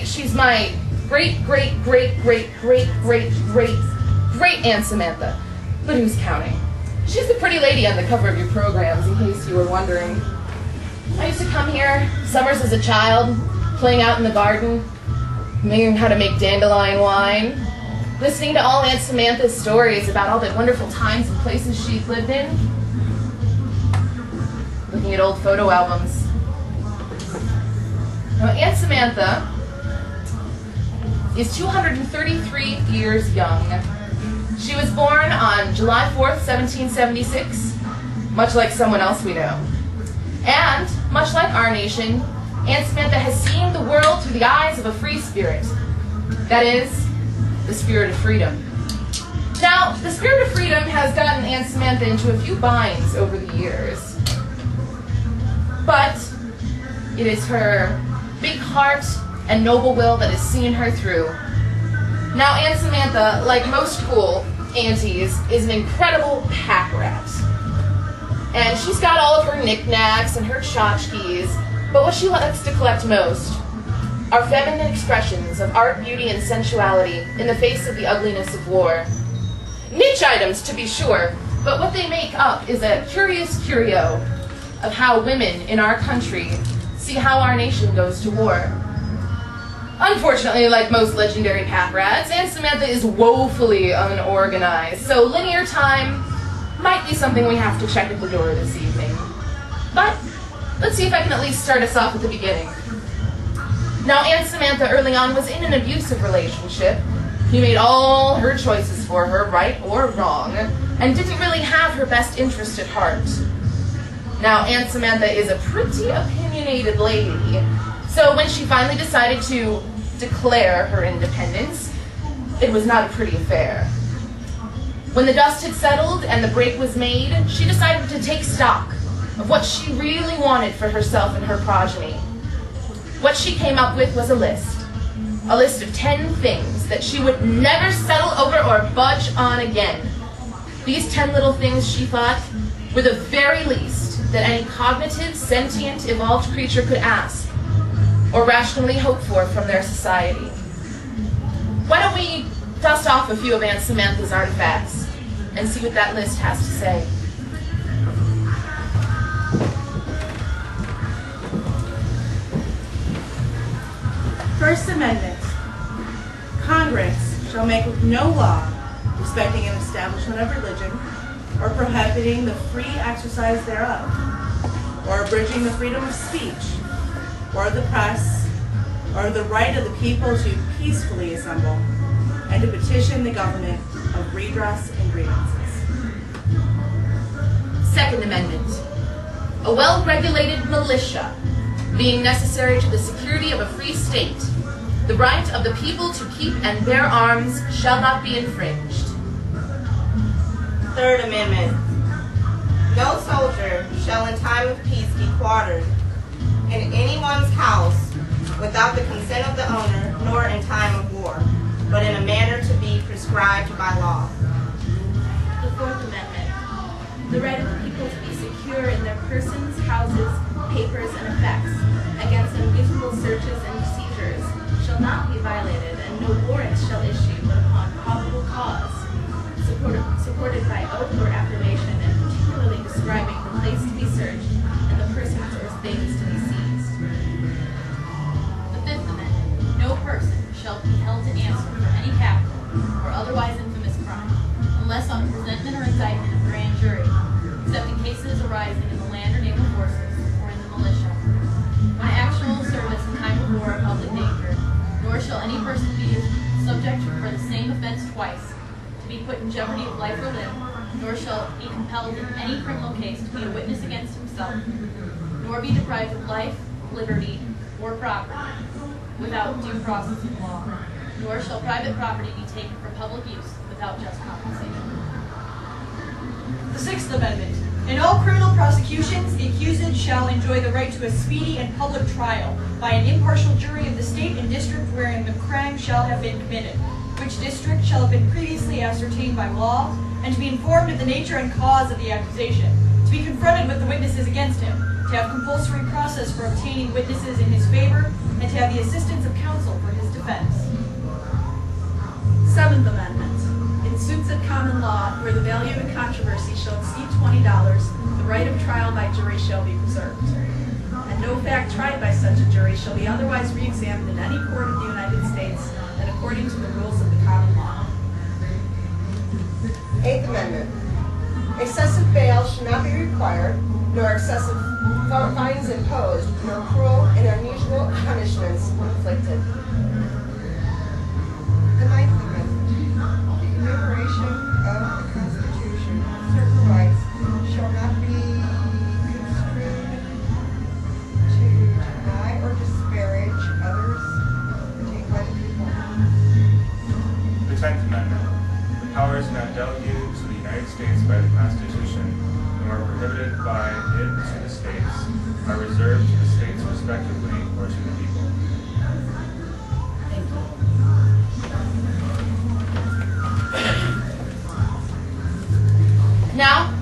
she's my great Aunt Samantha. But who's counting? She's the pretty lady on the cover of your programs, in case you were wondering. I used to come here, summers as a child, playing out in the garden, learning how to make dandelion wine, listening to all Aunt Samantha's stories about all the wonderful times and places she'd lived in, looking at old photo albums. Now, Aunt Samantha is 233 years young. She was born on July 4th, 1776, much like someone else we know. And, much like our nation, Aunt Samantha has seen the world through the eyes of a free spirit. That is, the spirit of freedom. Now, the spirit of freedom has gotten Aunt Samantha into a few binds over the years. But it is her big heart and noble will that has seen her through. Now, Aunt Samantha, like most cool aunties, is an incredible pack rat. And she's got all of her knickknacks and her tchotchkes, but what she likes to collect most are feminine expressions of art, beauty, and sensuality in the face of the ugliness of war. Niche items, to be sure, but what they make up is a curious curio of how women in our country see how our nation goes to war. Unfortunately, like most legendary pack rats, Aunt Samantha is woefully unorganized, so linear time might be something we have to check at the door this evening. But let's see if I can at least start us off at the beginning. Now, Aunt Samantha early on was in an abusive relationship. He made all her choices for her, right or wrong, and didn't really have her best interest at heart. Now, Aunt Samantha is a pretty opinionated lady, so when she finally decided to declare her independence, it was not a pretty affair. When the dust had settled and the break was made, she decided to take stock of what she really wanted for herself and her progeny. What she came up with was a list of 10 things that she would never settle over or budge on again. These 10 little things, she thought, were the very least that any cognitive, sentient, evolved creature could ask or rationally hope for from their society. Why don't we dust off a few of Aunt Samantha's artifacts and see what that list has to say. First Amendment. Congress shall make no law respecting an establishment of religion or prohibiting the free exercise thereof, or abridging the freedom of speech, or the press, or the right of the people to peacefully assemble and to petition the government of redress and grievances. Second Amendment. A well-regulated militia, being necessary to the security of a free state, the right of the people to keep and bear arms shall not be infringed. Third Amendment. No soldier shall in time of peace be quartered in anyone's house without the consent of the owner, nor in time of war, but in a manner to be prescribed by law. The Fourth Amendment. The right of the people to be secure in their persons, houses, papers, and effects against unreasonable searches and seizures shall not be violated, and no warrants shall issue but upon probable cause, supported by oath or affirmation, and particularly describing the place to be searched and the persons or things to be seized. The Fifth Amendment. No person shall be held to answer for any capital or otherwise infamous crime, unless on presentment or indictment of grand jury, except in cases arising in the land or naval forces or in the militia, when actual service in time of war or public danger, nor shall any person be subject for the same offense twice, to be put in jeopardy of life or limb, nor shall be compelled in any criminal case to be a witness against himself, nor be deprived of life, liberty, or property without due process of law, nor shall private property be taken for public use without just compensation. The Sixth Amendment. In all criminal prosecutions, the accused shall enjoy the right to a speedy and public trial by an impartial jury of the state and district wherein the crime shall have been committed, which district shall have been previously ascertained by law, and to be informed of the nature and cause of the accusation, to be confronted with the witnesses against him, to have compulsory process for obtaining witnesses in his favor, and to have the assistance of counsel for his law, where the value in controversy shall exceed $20, the right of trial by jury shall be preserved. And no fact tried by such a jury shall be otherwise re-examined in any court of the United States than according to the rules of the common law. Eighth Amendment. Excessive bail should not be required, nor excessive fines imposed, nor cruel and unusual punishments inflicted. The Ninth Amendment. The enumeration of the Constitution, certain rights, shall not be construed to deny or disparage others obtained by the people. The 10th Amendment. The powers not delegated to the United States by the Constitution, nor prohibited by it to the states, are reserved to the states respectively or to the people. Now,